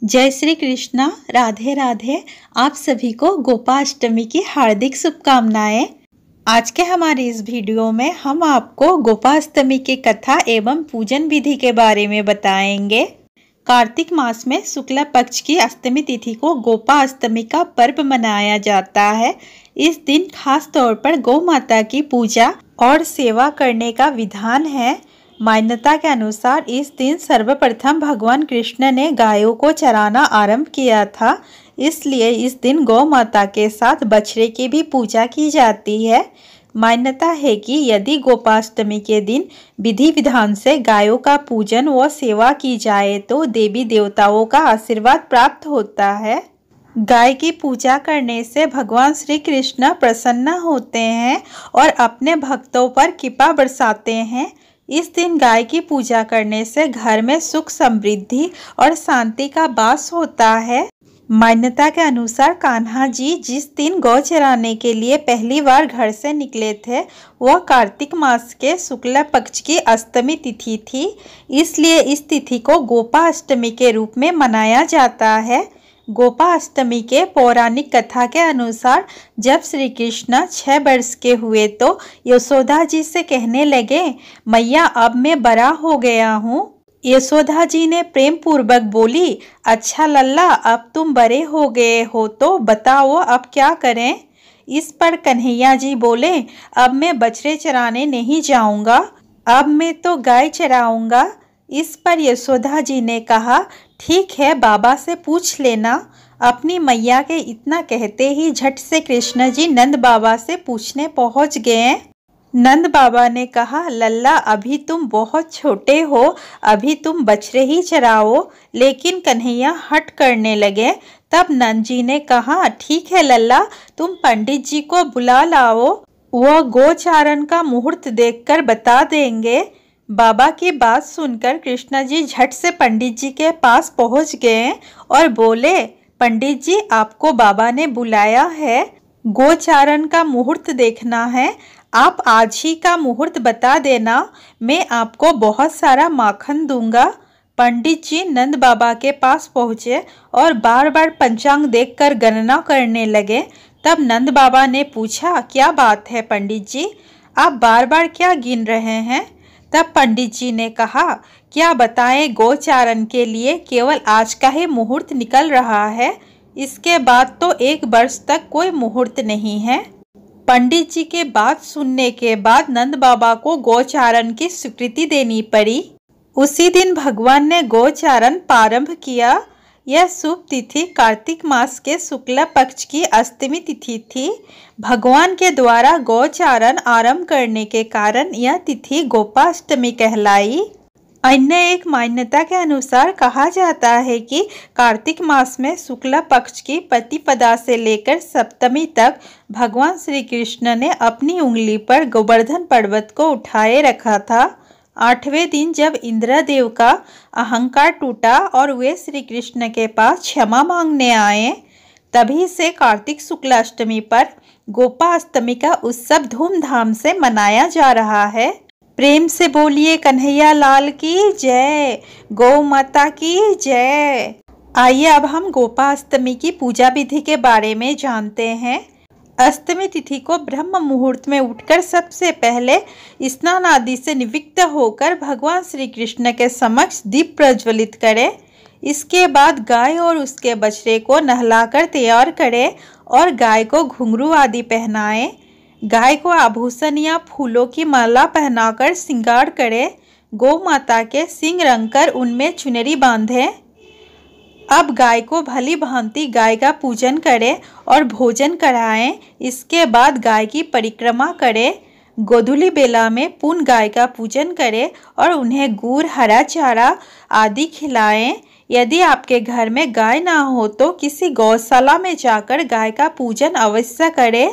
जय श्री कृष्णा, राधे राधे। आप सभी को गोपाष्टमी की हार्दिक शुभकामनाएं। आज के हमारे इस वीडियो में हम आपको गोपाष्टमी की कथा एवं पूजन विधि के बारे में बताएंगे। कार्तिक मास में शुक्ल पक्ष की अष्टमी तिथि को गोपाष्टमी का पर्व मनाया जाता है। इस दिन खास तौर पर गौ माता की पूजा और सेवा करने का विधान है। मान्यता के अनुसार इस दिन सर्वप्रथम भगवान कृष्ण ने गायों को चराना आरंभ किया था, इसलिए इस दिन गौ माता के साथ बछड़े की भी पूजा की जाती है। मान्यता है कि यदि गोपाष्टमी के दिन विधि विधान से गायों का पूजन व सेवा की जाए तो देवी देवताओं का आशीर्वाद प्राप्त होता है। गाय की पूजा करने से भगवान श्री कृष्ण प्रसन्न होते हैं और अपने भक्तों पर कृपा बरसाते हैं। इस दिन गाय की पूजा करने से घर में सुख समृद्धि और शांति का वास होता है। मान्यता के अनुसार कान्हा जी जिस दिन गौ चराने के लिए पहली बार घर से निकले थे वह कार्तिक मास के शुक्ल पक्ष की अष्टमी तिथि थी, इसलिए इस तिथि को गोपाष्टमी के रूप में मनाया जाता है। गोपाष्टमी के पौराणिक कथा के अनुसार जब श्री कृष्ण 6 वर्ष के हुए तो यशोदा जी से कहने लगे, मैया अब मैं बड़ा हो गया हूँ। यशोदा जी ने प्रेम पूर्वक बोली, अच्छा लल्ला, अब तुम बड़े हो गए हो तो बताओ अब क्या करें। इस पर कन्हैया जी बोले, अब मैं बछड़े चराने नहीं जाऊंगा, अब मैं तो गाय चराऊंगा। इस पर यशोदा जी ने कहा, ठीक है, बाबा से पूछ लेना। अपनी मैया के इतना कहते ही झट से कृष्ण जी नंद बाबा से पूछने पहुंच गए। नंद बाबा ने कहा, लल्ला अभी तुम बहुत छोटे हो, अभी तुम बछड़े ही चराओ। लेकिन कन्हैया हट करने लगे। तब नंद जी ने कहा, ठीक है लल्ला, तुम पंडित जी को बुला लाओ, वह गोचारण का मुहूर्त देखकर बता देंगे। बाबा की बात सुनकर कृष्ण जी झट से पंडित जी के पास पहुंच गए और बोले, पंडित जी आपको बाबा ने बुलाया है, गोचारण का मुहूर्त देखना है, आप आज ही का मुहूर्त बता देना, मैं आपको बहुत सारा माखन दूंगा। पंडित जी नंद बाबा के पास पहुँचे और बार बार पंचांग देखकर गणना करने लगे। तब नंद बाबा ने पूछा, क्या बात है पंडित जी, आप बार बार क्या गिन रहे हैं। तब पंडित जी ने कहा, क्या बताएं, गोचारण के लिए केवल आज का ही मुहूर्त निकल रहा है, इसके बाद तो 1 वर्ष तक कोई मुहूर्त नहीं है। पंडित जी के बात सुनने के बाद नंद बाबा को गोचारण की स्वीकृति देनी पड़ी। उसी दिन भगवान ने गोचारण प्रारंभ किया। यह शुभ तिथि कार्तिक मास के शुक्ल पक्ष की अष्टमी तिथि थी। भगवान के द्वारा गोचारण आरंभ करने के कारण यह तिथि गोपाष्टमी कहलाई। अन्य एक मान्यता के अनुसार कहा जाता है कि कार्तिक मास में शुक्ल पक्ष की प्रतिपदा से लेकर सप्तमी तक भगवान श्री कृष्ण ने अपनी उंगली पर गोवर्धन पर्वत को उठाए रखा था। 8वें दिन जब इंद्रदेव का अहंकार टूटा और वे श्री कृष्ण के पास क्षमा मांगने आए, तभी से कार्तिक शुक्लाष्टमी पर गोपाष्टमी का उत्सव धूमधाम से मनाया जा रहा है। प्रेम से बोलिए कन्हैया लाल की जय, गौ माता की जय। आइए अब हम गोपाष्टमी की पूजा विधि के बारे में जानते हैं। अष्टमी तिथि को ब्रह्म मुहूर्त में उठकर सबसे पहले स्नान आदि से निवृत्त होकर भगवान श्री कृष्ण के समक्ष दीप प्रज्वलित करें। इसके बाद गाय और उसके बछड़े को नहलाकर तैयार करें और गाय को घुंघरू आदि पहनाएं। गाय को आभूषण या फूलों की माला पहनाकर श्रृंगार करें। गौ माता के सींग रंगकर उनमें चुनरी बांधें। अब गाय को भली भांति गाय का पूजन करें और भोजन कराएं। इसके बाद गाय की परिक्रमा करें। गोधूली बेला में पुनः गाय का पूजन करें और उन्हें गुड़, हरा चारा आदि खिलाएं। यदि आपके घर में गाय ना हो तो किसी गौशाला में जाकर गाय का पूजन अवश्य करें।